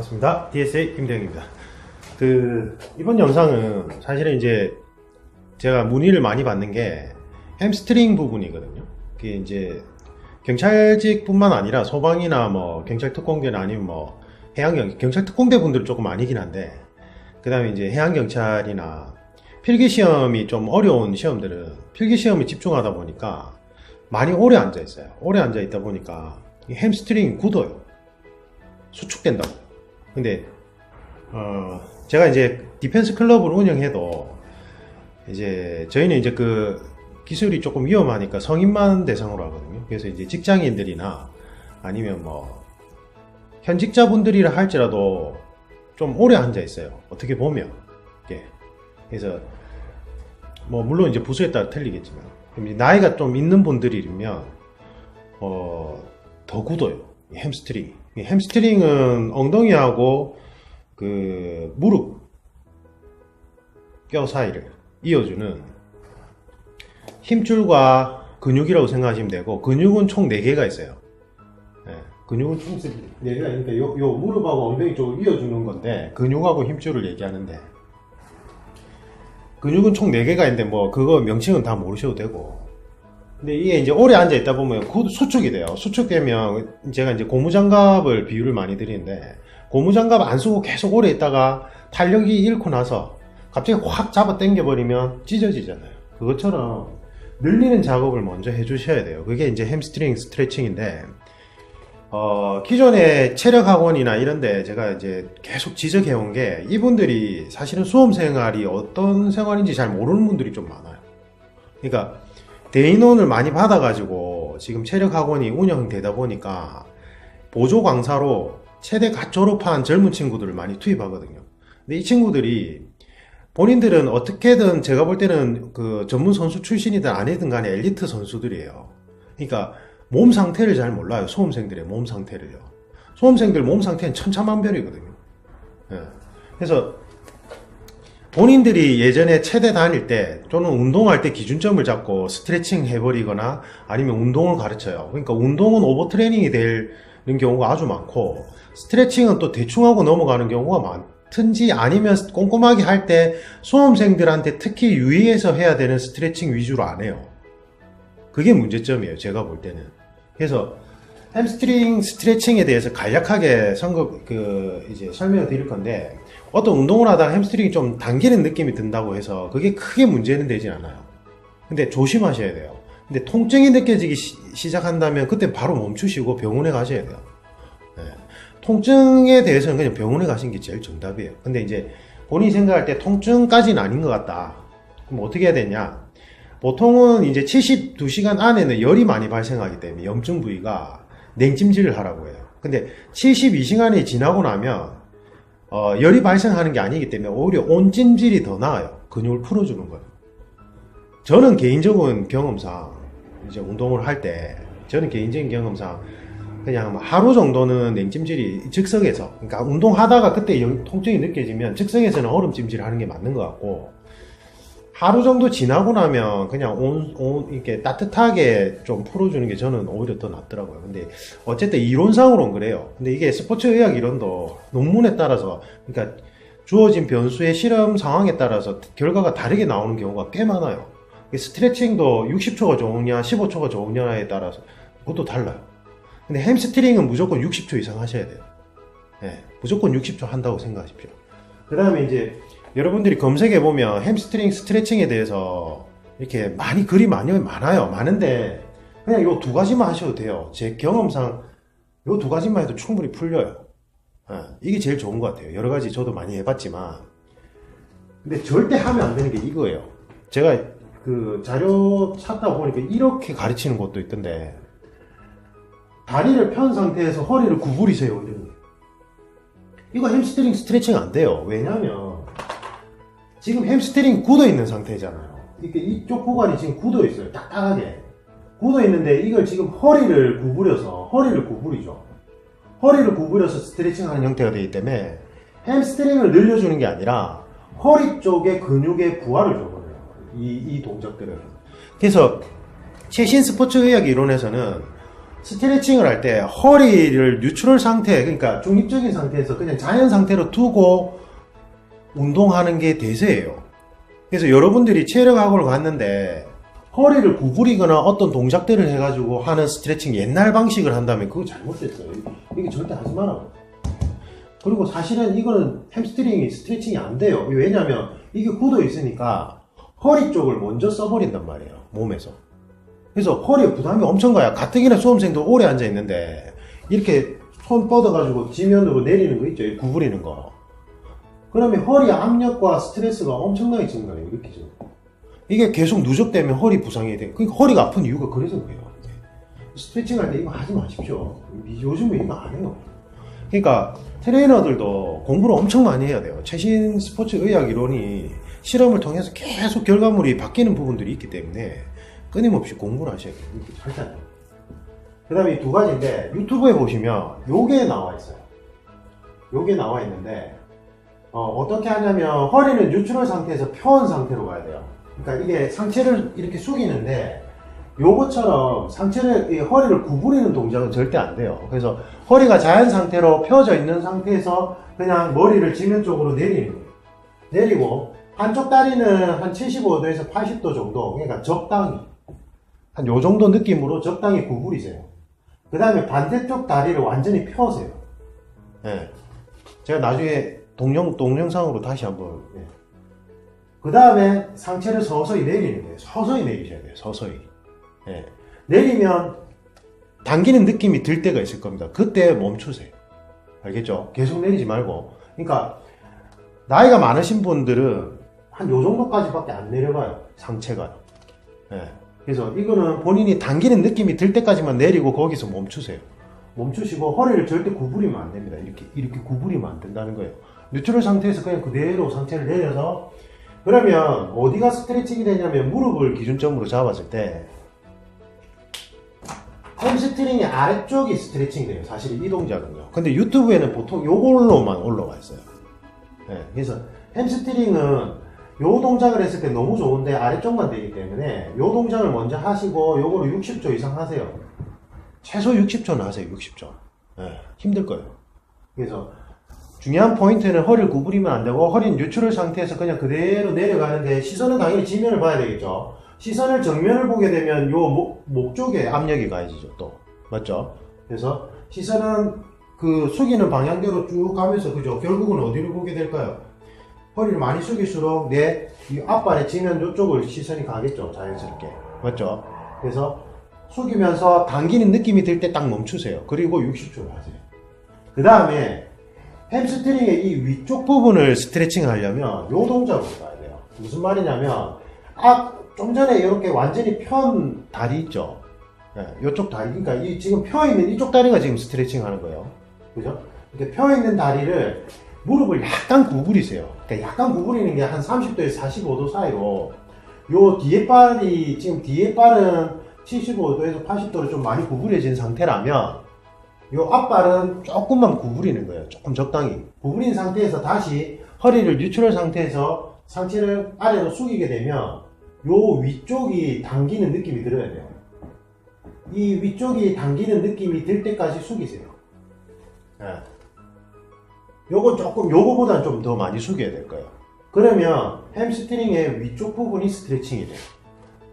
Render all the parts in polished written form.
반갑습니다. DSA 김대영입니다. 이번 영상은 사실은 이제 제가 문의를 많이 받는 게 햄스트링 부분이거든요. 그게 이제 경찰직 뿐만 아니라 소방이나 뭐 경찰 특공대나 아니면 뭐 경찰 특공대 분들은 조금 아니긴 한데, 그 다음에 이제 해양경찰이나 필기시험이 좀 어려운 시험들은 필기시험에 집중하다 보니까 많이 오래 앉아 있어요. 오래 앉아 있다 보니까 이 햄스트링이 굳어요. 수축된다고. 근데 제가 이제 디펜스 클럽을 운영해도 이제 저희는 이제 그 기술이 조금 위험하니까 성인만 대상으로 하거든요. 그래서 이제 직장인들이나 아니면 뭐 현직자분들이라 할지라도 좀 오래 앉아 있어요. 어떻게 보면. 예. 그래서 뭐 물론 이제 부서에 따라 틀리겠지만, 나이가 좀 있는 분들이면 더 굳어요. 이 햄스트링. 이 햄스트링은 엉덩이하고 그 무릎 뼈 사이를 이어주는 힘줄과 근육이라고 생각하시면 되고, 근육은 총 4개가 있어요. 예, 근육은 총 4개가 있으니까 요 무릎하고 엉덩이 쪽을 이어주는 건데, 근육하고 힘줄을 얘기하는데, 근육은 총 4개가 있는데 뭐 그거 명칭은 다 모르셔도 되고, 근데 이게 이제 오래 앉아 있다 보면 수축이 돼요. 수축되면 제가 이제 고무장갑을 비유를 많이 드리는데, 고무장갑 안 쓰고 계속 오래 있다가 탄력이 잃고 나서 갑자기 확 잡아 당겨 버리면 찢어지잖아요. 그것처럼 늘리는 작업을 먼저 해 주셔야 돼요. 그게 이제 햄스트링 스트레칭인데, 기존의 체력학원이나 이런데 제가 이제 계속 지적해 온 게, 이분들이 사실은 수험 생활이 어떤 생활인지 잘 모르는 분들이 좀 많아요. 그러니까 대인원을 많이 받아가지고 지금 체력학원이 운영되다 보니까 보조 강사로 최대 갓 졸업한 젊은 친구들을 많이 투입하거든요. 근데 이 친구들이 본인들은 어떻게든, 제가 볼 때는 그 전문 선수 출신이든 아니든 간에 엘리트 선수들이에요. 그러니까 몸 상태를 잘 몰라요. 수험생들의 몸 상태를요. 수험생들 몸 상태는 천차만별이거든요. 예. 그래서 본인들이 예전에 체대 다닐 때 또는 운동할 때 기준점을 잡고 스트레칭 해버리거나 아니면 운동을 가르쳐요. 그러니까 운동은 오버트레이닝이 되는 경우가 아주 많고, 스트레칭은 또 대충 하고 넘어가는 경우가 많든지, 아니면 꼼꼼하게 할 때 수험생들한테 특히 유의해서 해야 되는 스트레칭 위주로 안 해요. 그게 문제점이에요, 제가 볼 때는. 그래서 햄스트링 스트레칭에 대해서 간략하게 이제 설명을 드릴 건데, 어떤 운동을 하다가 햄스트링이 좀 당기는 느낌이 든다고 해서 그게 크게 문제는 되진 않아요. 근데 조심하셔야 돼요. 근데 통증이 느껴지기 시작한다면 그때 바로 멈추시고 병원에 가셔야 돼요. 네. 통증에 대해서는 그냥 병원에 가시는 게 제일 정답이에요. 근데 이제 본인이 생각할 때 통증까지는 아닌 것 같다. 그럼 어떻게 해야 되냐? 보통은 이제 72시간 안에는 열이 많이 발생하기 때문에 염증 부위가 냉찜질을 하라고 해요. 근데 72시간이 지나고 나면 열이 발생하는 게 아니기 때문에 오히려 온찜질이 더 나아요. 근육을 풀어주는 거예요. 저는 개인적인 경험상, 이제 운동을 할 때, 저는 개인적인 경험상 그냥 하루 정도는 냉찜질이 즉석에서, 그러니까 운동하다가 그때 통증이 느껴지면 즉석에서는 얼음찜질을 하는 게 맞는 것 같고, 하루 정도 지나고 나면 그냥 이렇게 따뜻하게 좀 풀어주는 게 저는 오히려 더 낫더라고요. 근데 어쨌든 이론상으로는 그래요. 근데 이게 스포츠의학 이론도 논문에 따라서, 그러니까 주어진 변수의 실험 상황에 따라서 결과가 다르게 나오는 경우가 꽤 많아요. 스트레칭도 60초가 좋으냐 15초가 좋으냐에 따라서 그것도 달라요. 근데 햄스트링은 무조건 60초 이상 하셔야 돼요. 네, 무조건 60초 한다고 생각하십시오. 그 다음에 이제 여러분들이 검색해보면 햄스트링 스트레칭에 대해서 이렇게 글이 많아요. 많은데 그냥 요 2가지만 하셔도 돼요. 제 경험상 요 2가지만 해도 충분히 풀려요. 이게 제일 좋은 것 같아요. 여러 가지 저도 많이 해봤지만, 근데 절대 하면 안 되는 게 이거예요. 제가 그 자료 찾다 보니까 이렇게 가르치는 것도 있던데, 다리를 편 상태에서 허리를 구부리세요, 이런 거. 이거 햄스트링 스트레칭 안 돼요. 왜냐면 지금 햄스트링 굳어 있는 상태잖아요. 이렇게 이쪽 구간이 지금 굳어 있어요. 딱딱하게 굳어 있는데, 이걸 지금 허리를 구부리죠. 허리를 구부려서 스트레칭 하는 형태가 되기 때문에 햄스트링을 늘려주는 게 아니라 허리 쪽의 근육의 부하를 줘버려요. 이 동작들은. 그래서 최신 스포츠의학 이론에서는 스트레칭을 할 때 허리를 뉴트럴 상태, 그러니까 중립적인 상태에서 그냥 자연 상태로 두고 운동하는 게 대세예요. 그래서 여러분들이 체력학원을 갔는데 허리를 구부리거나 어떤 동작들을 해가지고 하는 스트레칭 옛날 방식을 한다면 그거 잘못됐어요. 이게 절대 하지 마라. 그리고 사실은 이거는 햄스트링이 스트레칭이 안 돼요. 왜냐면 이게 굳어 있으니까 허리 쪽을 먼저 써버린단 말이에요. 몸에서. 그래서 허리에 부담이 엄청 가요. 가뜩이나 수험생도 오래 앉아 있는데 이렇게 손 뻗어가지고 지면으로 내리는 거 있죠. 구부리는 거. 그러면 허리 압력과 스트레스가 엄청나게 증가해요. 이렇게 지금. 이게 계속 누적되면 허리 부상이 돼. 그러니까 허리가 아픈 이유가 그래서 그래요. 스트레칭 할 때 이거 하지 마십시오. 요즘에 이거 안 해요. 그러니까 트레이너들도 공부를 엄청 많이 해야 돼요. 최신 스포츠 의학 이론이 실험을 통해서 계속 결과물이 바뀌는 부분들이 있기 때문에 끊임없이 공부를 하셔야 돼요. 절대 안 돼요. 그 다음에 이 두 가지인데 유튜브에 보시면 요게 나와 있어요. 요게 나와 있는데 어떻게 하냐면 허리는 뉴트럴 상태에서 펴은 상태로 가야 돼요. 그러니까 이게 상체를 이렇게 숙이는데 요것처럼 상체를, 허리를 구부리는 동작은 절대 안 돼요. 그래서 허리가 자연 상태로 펴져 있는 상태에서 그냥 머리를 지면 쪽으로 내리는 거예요. 내리고 한쪽 다리는 한 75도에서 80도 정도, 그러니까 적당히 한 요 정도 느낌으로 적당히 구부리세요. 그 다음에 반대쪽 다리를 완전히 펴세요. 네. 제가 나중에 동영상으로 다시 한번. 네. 그 다음에 상체를 서서히 내리는 거예요. 서서히 내리셔야 돼요. 서서히. 네. 내리면 당기는 느낌이 들 때가 있을 겁니다. 그때 멈추세요. 알겠죠? 계속 내리지 말고. 그러니까 나이가 많으신 분들은 한 요 정도까지밖에 안 내려가요. 상체가. 네. 그래서 이거는 본인이 당기는 느낌이 들 때까지만 내리고 거기서 멈추세요. 멈추시고 허리를 절대 구부리면 안 됩니다. 이렇게 구부리면 안 된다는 거예요. 뉴트럴 상태에서 그냥 그대로 상체를 내려서, 그러면 어디가 스트레칭이 되냐면 무릎을 기준점으로 잡았을 때 햄스트링의 아래쪽이 스트레칭이 돼요. 사실 이 동작은요. 근데 유튜브에는 보통 요걸로만 올라와 있어요. 네, 그래서 햄스트링은 요 동작을 했을 때 너무 좋은데 아래쪽만 되기 때문에 요 동작을 먼저 하시고 요거를 60초 이상 하세요. 최소 60초는 하세요. 60초. 네, 힘들 거예요. 그래서 중요한 포인트는 허리를 구부리면 안 되고 허리는 뉴트럴 상태에서 그냥 그대로 내려가는데 시선은 당연히 지면을 봐야 되겠죠. 시선을 정면을 보게 되면 요 목 쪽에 압력이 가해지죠. 또 맞죠? 그래서 시선은 그 숙이는 방향대로 쭉 가면서, 그죠? 결국은 어디를 보게 될까요? 허리를 많이 숙일수록 내 이 앞발의 지면 요쪽을 시선이 가겠죠. 자연스럽게. 맞죠? 그래서 숙이면서 당기는 느낌이 들 때 딱 멈추세요. 그리고 60초를 하세요. 그 다음에 햄스트링의 이 위쪽 부분을 스트레칭 하려면 요 동작으로 가야 돼요. 무슨 말이냐면 좀 전에 이렇게 완전히 편 다리 있죠. 네, 이쪽 다리, 그러니까 지금 펴 있는 이쪽 다리가 지금 스트레칭 하는 거예요. 그죠? 이렇게 펴 있는 다리를 무릎을 약간 구부리세요. 그러니까 약간 구부리는 게 한 30도에서 45도 사이로, 요 뒤에 발이, 지금 뒤에 발은 75도에서 80도로 좀 많이 구부려진 상태라면 요 앞발은 조금만 구부리는 거예요. 조금 적당히 구부린 상태에서 다시 허리를 뉴트럴 상태에서 상체를 아래로 숙이게 되면 요 위쪽이 당기는 느낌이 들어야 돼요. 이 위쪽이 당기는 느낌이 들 때까지 숙이세요. 네. 요거 조금, 요거보다는 좀 더 많이 숙여야 될 거예요. 그러면 햄스트링의 위쪽 부분이 스트레칭이 돼요.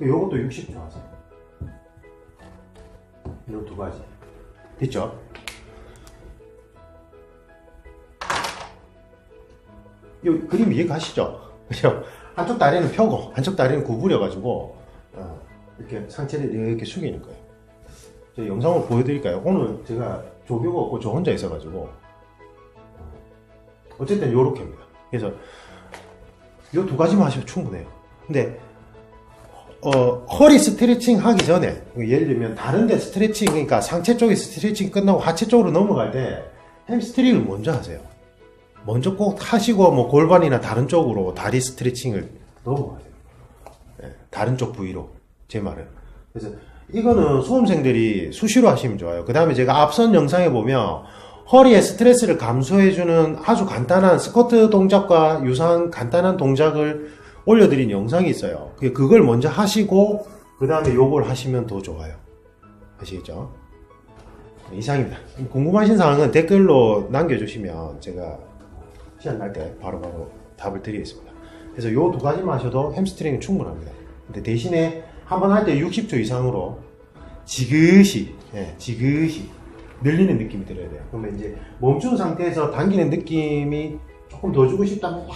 요것도 60초 하세요. 이런 두 가지. 됐죠? 이 그림 이해 가시죠? 그죠? 한쪽 다리는 펴고 한쪽 다리는 구부려가지고 이렇게 상체를 이렇게 숙이는 거예요. 제가 영상을 보여드릴까요? 오늘 제가 조교가 없고 저 혼자 있어가지고 어쨌든 요렇게입니다. 그래서 요 두 가지만 하시면 충분해요. 근데 허리 스트레칭 하기 전에, 예를 들면 다른 데 스트레칭, 그러니까 상체 쪽에 스트레칭 끝나고 하체 쪽으로 넘어갈 때 햄스트링을 먼저 하세요. 먼저 꼭 하시고 뭐 골반이나 다른 쪽으로 다리 스트레칭을 넘어가야 돼요. 네, 다른 쪽 부위로, 제 말은. 그래서 이거는 수험생들이 수시로 하시면 좋아요. 그 다음에 제가 앞선 영상에 보면 허리의 스트레스를 감소해주는 아주 간단한 스쿼트 동작과 유사한 간단한 동작을 올려드린 영상이 있어요. 그걸 먼저 하시고 그 다음에 요걸 하시면 더 좋아요. 아시겠죠? 이상입니다. 궁금하신 사항은 댓글로 남겨주시면 제가 시간 날 때 바로바로 답을 드리겠습니다. 그래서 요 두 가지만 하셔도 햄스트링은 충분합니다. 근데 대신에 한 번 할 때 60초 이상으로 지그시, 지그시 늘리는 느낌이 들어야 돼요. 그러면 이제 멈춘 상태에서 당기는 느낌이 조금 더 주고 싶다면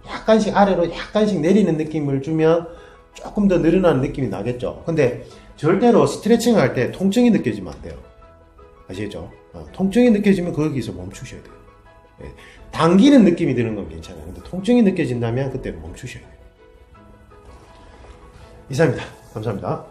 약간씩 아래로 약간씩 내리는 느낌을 주면 조금 더 늘어나는 느낌이 나겠죠. 근데 절대로 스트레칭 할 때 통증이 느껴지면 안 돼요. 아시겠죠? 통증이 느껴지면 거기서 멈추셔야 돼요. 당기는 느낌이 드는 건 괜찮아요. 근데 통증이 느껴진다면 그때 멈추셔야 돼요. 이상입니다. 감사합니다.